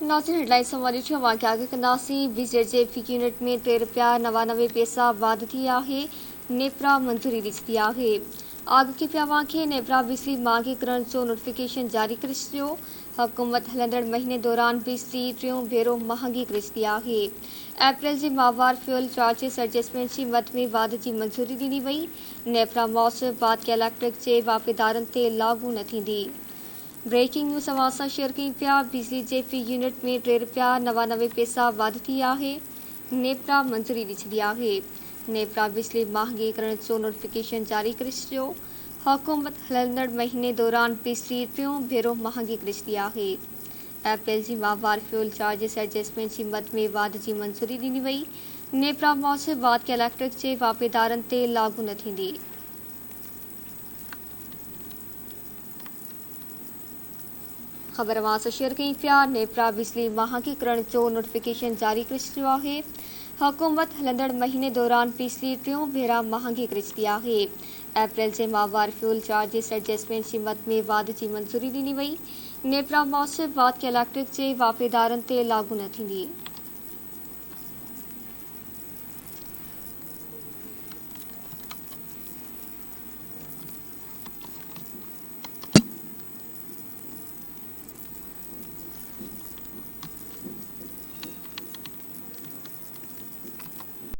नाज़रीन हेडलाइंस वारी वाक़िया आगे कंदासीं। BJP यूनिट में ₹3.99 वाध थी आहे। नेपरा मंजूरी ॾिठी आहे। आग के पिया खे नेपरा बिजली महांगी करण जो नोटिफिकेशन जारी करे छॾियो। हुकूमत हलंदड़ महीने दौरान बिजली टियों भेरो महांगी करे छॾी आहे। अप्रैल जे माहवार फ्यूल चार्जिस एडजस्टमेंट जी मद में वाध जी मंजूरी ॾिनी वई। नेपरा मौसम बाद इलेक्ट्रिक जे वापेदारनि ते लागू न थींदी। ब्रेकिंग न्यूज़ अवां शेयर कई पिया। BJP यूनिट में ₹3.99 वाध थी आहे। नेपरा मंजूरी ॾई छॾी आहे। नेपरा बिजली महांगी करण जो नोटिफिकेशन जारी करे छॾियो। हुकूमत हलंदड़ महीने दौरान बिजली टियों भेरो महांगी करे छॾी आहे। अप्रैल जी माहवार फ्यूल चार्जिस एडजस्टमेंट जी मद में वाध जी मंजूरी ॾिनी वई। नेपरा मौसम बाद इलेक्ट्रिक जे वापेदारनि ते लागू न थींदी। ख़बर अवां शेयर कई पिया। नेपरा बिजली महांगी करण जो नोटिफिकेशन जारी करे छॾियो आहे। हुकूमत हलंदड़ महीने दौरान बिजली टियों भेरा महांगी करे छॾी आहे। अप्रैल जे माहवार फ्यूल चार्जिस एडजस्टमेंट जी मद में वाध जी मंजूरी ॾिनी वई। नेपरा मौसम बाद इलेक्ट्रिक जे वापेदारनि ते लागू न थींदी।